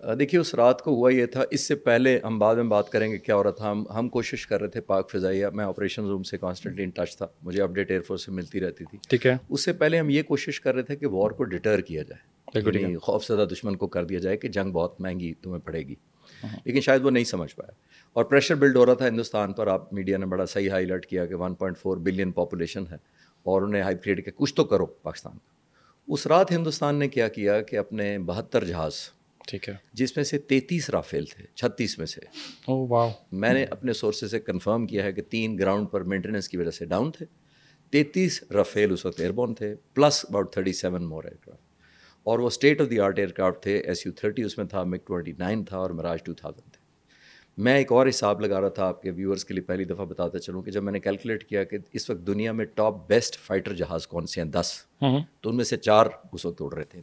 دیکھیے اس رات کو ہوا یہ تھا، اس سے پہلے ہم بعد میں بات کریں گے کیا ہو رہا تھا. ہم کوشش کر رہے تھے پاک فضائیہ، میں آپریشن روم سے کانسٹنٹلی ان ٹچ تھا، مجھے اپڈیٹ ایئر فورس سے ملتی رہتی تھی. ٹھیک ہے. اس سے پہلے ہم یہ کوشش کر رہے تھے کہ وار کو ڈٹر کیا جائے، یعنی خوف زدہ دشمن کو کر دیا جائے کہ جنگ بہت مہنگی تمہیں پڑے گی. لیکن شاید وہ نہیں سمجھ پایا اور پریشر بلڈ ہو رہا تھا ہندوستان پر. آپ میڈیا نے بڑا صحیح ہائی لائٹ کیا کہ 1.4 بلین پاپولیشن ہے اور انہیں ہائی کریٹ کیا کچھ تو کرو پاکستان کا. اس رات ہندوستان نے کیا کیا کہ اپنے 72 جہاز، ٹھیک ہے، جس میں سے 33 رافیل تھے 36 میں سے. میں نے اپنے سورسز سے کنفرم کیا ہے کہ 3 گراؤنڈ پر مینٹیننس کی وجہ سے ڈاؤن تھے. 33 رافیل اس وقت ایئربورن تھے، plus about 37 more aircraft. اور وہ state of the art aircraft تھے. SU-30 اس میں تھا، MiG-29 تھا اور میراج 2000 تھے. میں ایک اور حساب لگا رہا تھا آپ کے ویورز کے لیے پہلی دفعہ بتاتا چلوں کہ جب میں نے کیلکولیٹ کیا کہ اس وقت دنیا میں ٹاپ بیسٹ فائٹر جہاز کون سے ہیں 10، تو ان میں سے 4 اس وقت اڑ رہے تھے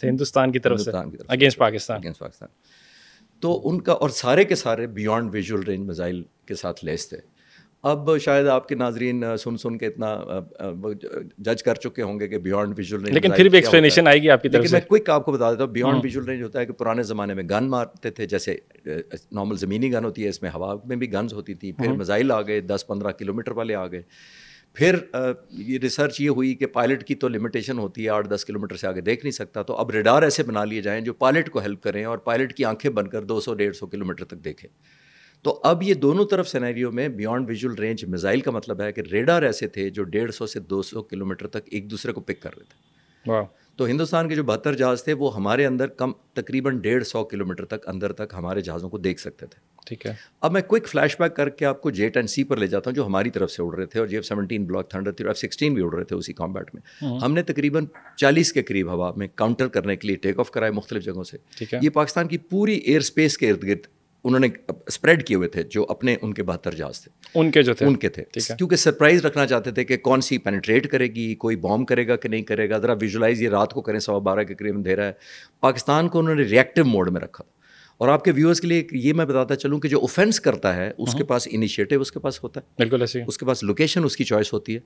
ہندوستان کی طرف سے اگینسٹ پاکستان. تو ان کا اور سارے کے سارے بیانڈ ویژول رینج میزائل کے ساتھ لیس تھے. اب شاید آپ کے ناظرین سن کے اتنا جج کر چکے ہوں گے کہ بیانڈ ویژول رینج، لیکن پھر بھی ایکسپلینیشن آئے گی آپ کی طرف سے. میں کوئک آپ کو بتا دیتا ہوں. بیانڈ ویژول رینج ہوتا ہے کہ پرانے زمانے میں گن مارتے تھے، جیسے نارمل زمینی گن ہوتی ہے، اس میں ہوا میں بھی گنز ہوتی تھی. پھر میزائل آ گئے، 10-15 کلومیٹر والے آ گئے. پھر یہ ریسرچ یہ ہوئی کہ پائلٹ کی تو لمیٹیشن ہوتی ہے، 8-10 کلومیٹر سے آگے دیکھ نہیں سکتا، تو اب ریڈار ایسے بنا لیے جائیں جو پائلٹ کو ہیلپ کریں اور پائلٹ کی آنکھیں بن کر 200-150 کلومیٹر تک دیکھیں. تو اب یہ دونوں طرف سینیریو میں بیانڈ ویژول رینج میزائل کا مطلب ہے کہ ریڈار ایسے تھے جو 150 سے 200 کلومیٹر تک ایک دوسرے کو پک کر رہے تھے. تو ہندوستان کے جو 72 جہاز تھے وہ ہمارے اندر تقریباً 150 کلومیٹر تک اندر تک ہمارے جہازوں کو دیکھ سکتے تھے. ٹھیک ہے. اب میں کوئک فلیش بیک کر کے آپ کو J-10C پر لے جاتا ہوں جو ہماری طرف سے اڑ رہے تھے، اور F-17 بلاک تھنڈر تھے، اور F-16 بھی اڑ رہے تھے اسی کامبیٹ میں. ہم نے تقریباً 40 کے قریب ہوا میں کاؤنٹر کرنے کے لیے ٹیک آف کرائے مختلف جگہوں سے. یہ پاکستان کی پوری ایئر اسپیس کے ارد گرد انہوں نے اسپریڈ کیے ہوئے تھے جو اپنے ان کے 72 جہاز تھے، ان کے تھے کیونکہ سرپرائز رکھنا چاہتے تھے کہ کون سی پینیٹریٹ کرے گی، کوئی بوم کرے گا کہ نہیں کرے گا. ذرا ویژولائز یہ رات کو کریں 12:15 کے قریب اندھیرا ہے. پاکستان کو انہوں نے ریئیکٹیو موڈ میں رکھا. اور آپ کے ویورز کے لیے یہ میں بتاتا چلوں کہ جو اوفینس کرتا ہے اس کے پاس انیشیٹو اس کے پاس ہوتا ہے، بالکل ایسے اس کے پاس لوکیشن اس کی چوائس ہوتی ہے،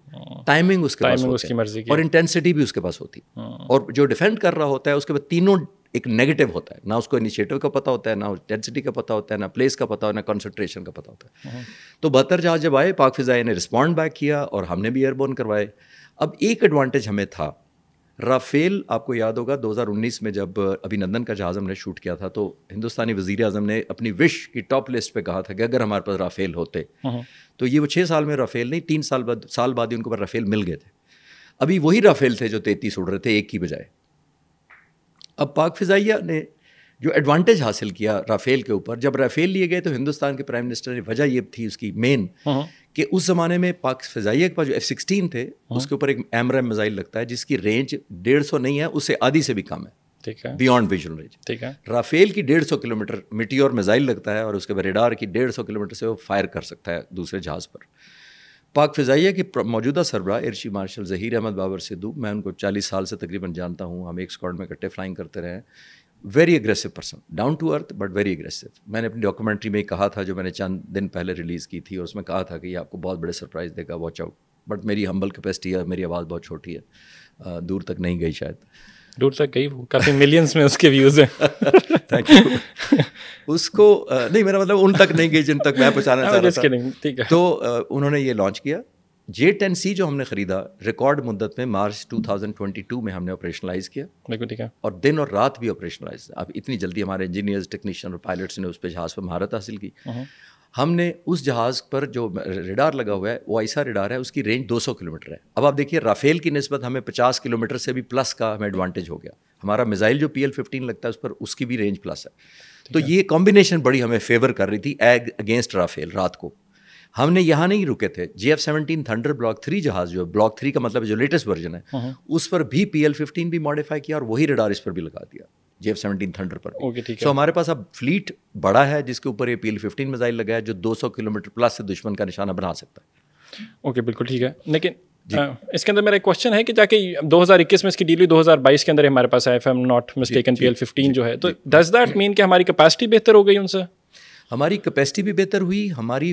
ٹائمنگ اس کے پاس ہوتی ہے، اور انٹینسٹی بھی اس کے پاس ہوتی ہے. اور جو ڈیفینڈ کر رہا ہوتا ہے اس کے بعد تینوں ایک نیگیٹو ہوتا ہے، نہ اس کو انیشیٹو کا پتہ ہوتا ہے، نہ انٹینسٹی کا پتہ ہوتا ہے، نہ پلیس کا پتہ ہوتا ہے، نہ کنسنٹریشن کا پتہ ہوتا ہے. تو 72 جہاز جب آئے پاک فضائیہ نے رسپونڈ بیک کیا اور ہم نے بھی ایئر بورن کروائے. اب ایک ایڈوانٹیج ہمیں تھا، رافیل آپ کو یاد ہوگا 2019 میں جب ابھی نندن کا جہاز ہم نے شوٹ کیا تھا تو ہندوستانی وزیر اعظم نے اپنی وش کی ٹاپ لسٹ پہ کہا تھا کہ اگر ہمارے پاس رافیل ہوتے تو یہ وہ 6 سال میں رافیل نہیں 3 سال بعد ہی ان کو پر رافیل مل گئے تھے. ابھی وہی رافیل تھے جو 33 اڑ رہے تھے ایک کی بجائے. اب پاک فضائیہ نے جو ایڈوانٹیج حاصل کیا رافیل کے اوپر، جب رافیل لیے گئے تو ہندوستان کے پرائم منسٹر نے وجہ یہ تھی اس کی مین کہ اس زمانے میں پاک فضائیہ کے پاس جو F-16 تھے اس کے اوپر ایک AMRAAM میزائل لگتا ہے جس کی رینج 150 نہیں ہے، اس سے آدھی سے بھی کم ہے، ٹھیک ہے، بیانڈ ویژول رینج. ٹھیک ہے. رافیل کی 150 کلومیٹر میٹیور میزائل لگتا ہے اور اس کے بعد ریڈار کی 150 کلومیٹر سے وہ فائر کر سکتا ہے دوسرے جہاز پر. پاک فضائیہ کے موجودہ سربراہ air chief marshal Zaheer Ahmad Babar Sidhu, میں ان کو 40 سال سے تقریباً جانتا ہوں، ہم ایک اسکواڈ میں اکٹھے فلائنگ کرتے رہے ہیں. Very aggressive person, down to earth but very aggressive. میں نے اپنی ڈاکومنٹری میں کہا تھا جو میں نے چند دن پہلے ریلیز کی تھی، اور اس میں کہا تھا کہ یہ آپ کو بہت بڑے سرپرائز دے گا، واچ آؤٹ. بٹ میری ہمبل کیپیسٹی ہے، میری آواز بہت چھوٹی ہے، دور تک نہیں گئی، شاید دور تک گئی، کافی ملینز میں اس کے ویوز ہیں. Thank you. اس کو نہیں، میرا مطلب ان تک نہیں گئی جن تک میں پہنچانا چاہ رہا تھا. تو انہوں نے یہ لانچ کیا. J-10C جو ہم نے خریدا ریکارڈ مدت میں مارچ 2022 میں ہم نے آپریشنلائز کیا. بالکل ٹھیک ہے. اور دن اور رات بھی آپریشنلائز. اب اتنی جلدی ہمارے انجینئرز، ٹیکنیشین اور پائلٹس نے اس پہ جہاز پہ مہارت حاصل کی. ہم نے اس جہاز پر جو ریڈار لگا ہوا ہے وہ ایسا ریڈار ہے، اس کی رینج 200 کلومیٹر ہے. اب آپ دیکھیے رافیل کی نسبت ہمیں 50 کلومیٹر سے بھی پلس کا ہمیں ایڈوانٹیج ہو گیا. ہمارا میزائل جو PL-15 لگتا ہے اس پر اس کی بھی رینج پلس ہے. تو یہ کمبینیشن بڑی ہمیں فیور کر رہی تھی اگینسٹ رافیل. رات کو ہم نے یہاں نہیں رکے تھے. F-17 تھنڈر بلاک 3 جہاز جو بلاک 3 کا مطلب جو لیٹسٹ ورژن ہے اس پر بھی PL-15 بھی ماڈیفائی کیا اور وہی ریڈار اس پر بھی لگا دیا F-17 تھنڈر پر. سو ہمارے پاس اب فلیٹ بڑا ہے جس کے اوپر یہ PL-15 میزائل لگا ہے جو 200 کلومیٹر پلس سے دشمن کا نشانہ بنا سکتا ہے. اوکے بالکل ٹھیک ہے. لیکن اس کے اندر میرا ایک کوشچن ہے کہ جا کے 2021 میں اس کی ڈیل ہوئی، 2022 کے اندر ہمارے پاس ہے، if I'm not mistaken PL-15 جو ہے، تو ڈز دیٹ مین کہ ہماری کیپیسٹی بہتر ہو گئی ان سے؟ ہماری کیپیسٹی بھی بہتر ہوئی، ہماری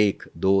1 2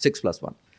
6+1।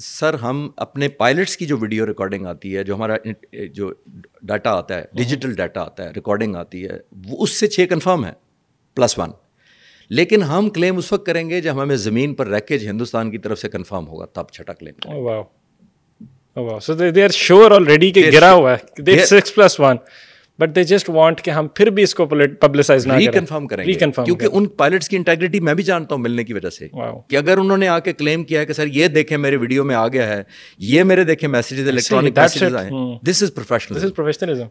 سر ہم اپنے پائلٹس کی جو ویڈیو ریکارڈنگ آتی ہے, جو ہمارا جو ڈاٹا آتا ہے, ڈیجیٹل ڈاٹا آتا ہے, ریکارڈنگ آتی ہے, وہ اس سے 6 کنفرم ہے +1. لیکن ہم کلیم اس وقت کریں گے جب ہمیں زمین پر ریکیج ہندوستان کی طرف سے کنفرم ہوگا, تب چھٹا کلیم کریں گے. Wow. So they are sure already کہ گرا ہوا ہے. They 6+1. But they just want کہ ہم پھر بھی اس کو پبلسائز نہ کریں, ریکنفرم کریں گے, کیونکہ ان پائلٹس کی انٹیگریٹی میں بھی جانتا ہوں ملنے کی وجہ سے, کہ اگر انہوں نے آ کے کلیم کیا ہے کہ سر یہ دیکھیں میرے ویڈیو میں آ گیا ہے, یہ میرے دیکھیں میسیجز, الیکٹرانک میسیجز آئے, دس از پروفیشنلزم.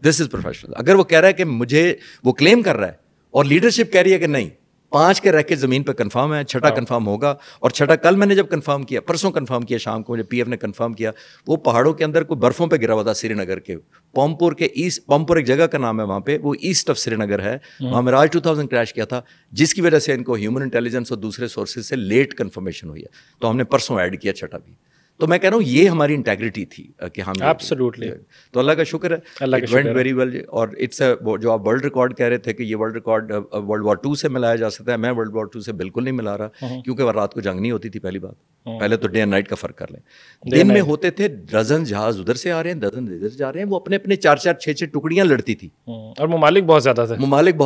اگر وہ کہہ رہا ہے کہ مجھے وہ کلیم کر رہا ہے اور لیڈرشپ کہہ رہی ہے کہ نہیں, 5 کے ریکٹ زمین پہ کنفرم ہے, چھٹا کنفرم ہوگا. اور چھٹا کل میں نے جب کنفرم کیا, پرسوں کنفرم کیا شام کو, جب پی ایف نے کنفرم کیا, وہ پہاڑوں کے اندر کوئی برفوں پہ گرا ہوا تھا سری نگر کے, پامپور کے ایسٹ, پامپور ایک جگہ کا نام ہے وہاں پہ, وہ ایسٹ آف سری نگر ہے, وہاں میراج 2000 کریش کیا تھا, جس کی وجہ سے ان کو ہیومن انٹیلیجنس اور دوسرے سورسز سے لیٹ کنفرمیشن ہوئی ہے. تو ہم نے پرسوں ایڈ کیا چھٹا بھی. تو میں کہہ رہا ہوں یہ ہماری انٹیگریٹی تھی کہ ہم ایبسلیوٹلی, تو اللہ کا شکر ہے, اٹ وینٹ ویری ویل. اور اٹس جو آپ ورلڈ ریکارڈ کہہ رہے تھے کہ یہ ورلڈ ریکارڈ ورلڈ وار 2 سے ملایا جا سکتا ہے, میں ورلڈ وار 2 سے بالکل نہیں ملا رہا, کیونکہ وہ رات کو جنگ نہیں ہوتی تھی. پہلی بات, پہلے تو ڈے اینڈ نائٹ کا فرق کر لیں. دن میں ہوتے تھے ڈزن جہاز ادھر سے آ رہے ہیں, ڈزن ادھر جا رہے ہیں, وہ اپنے اپنے 4-4 6-6 ٹکڑیاں لڑتی تھی, اور ممالک بہت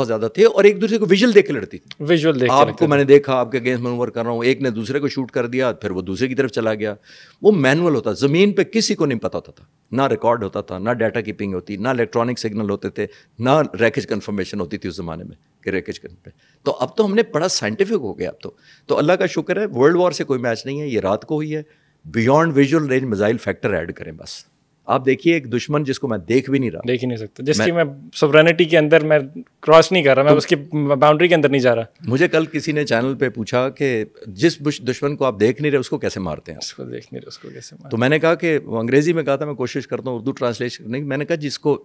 زیادہ تھے, اور ایک دوسرے کو ویژول دیکھ کے لڑتی تھی. ویژول دیکھ آپ کو میں نے دیکھا, آپ کے اگینسٹ مینوور کر رہا ہوں, ایک نے دوسرے کو شوٹ کر دیا, پھر وہ دوسرے کی طرف چلا گیا. وہ مینول ہوتا, زمین پہ کسی کو نہیں پتا ہوتا تھا, نہ ریکارڈ ہوتا تھا, نہ ڈیٹا کیپنگ ہوتی, نہ الیکٹرانک سگنل ہوتے تھے, نہ ریکیج کنفرمیشن ہوتی تھی اس زمانے میں کہ ریکیج پہ. تو اب تو ہم نے بڑا سائنٹیفک ہو گیا اب تو اللہ کا شکر ہے. ورلڈ وار سے کوئی میچ نہیں ہے, یہ رات کو ہوئی ہے. Beyond visual range missile factor add کریں بس. آپ دیکھیے ایک دشمن جس کو میں دیکھ بھی نہیں رہا, دیکھ ہی نہیں سکتا, جس کی میں سوورینٹی کے اندر میں کراس نہیں کر رہا, میں اس کی باؤنڈری کے اندر نہیں جا رہا. مجھے کل کسی نے چینل پہ پوچھا کہ جس دشمن کو آپ دیکھ نہیں رہے اس کو کیسے مارتے ہیں, اس کو دیکھ نہیں رہے اس کو کیسے مارتے. تو میں نے کہا کہ وہ انگریزی میں کہا تھا, میں کوشش کرتا ہوں اردو ٹرانسلیشن کرنے کی. میں نے کہا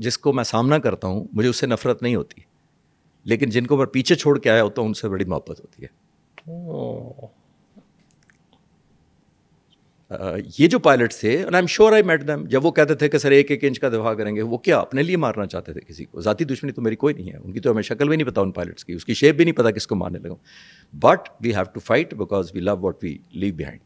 جس کو میں سامنا کرتا ہوں مجھے اس سے نفرت نہیں ہوتی, لیکن جن کو میں پیچھے چھوڑ کے آیا ہوتا ہوں ان سے بڑی محبت ہوتی ہے. یہ جو پائلٹس تھے, and I'm sure I met them, جب وہ کہتے تھے کہ سر 1 انچ کا دفاع کریں گے, وہ کیا اپنے لیے مارنا چاہتے تھے کسی کو؟ ذاتی دشمنی تو میری کوئی نہیں ہے, ان کی تو ہمیں شکل بھی نہیں پتا ان پائلٹس کی, اس کی شیپ بھی نہیں پتا کس کو مارنے لگا. But we have to fight because we love what we leave behind.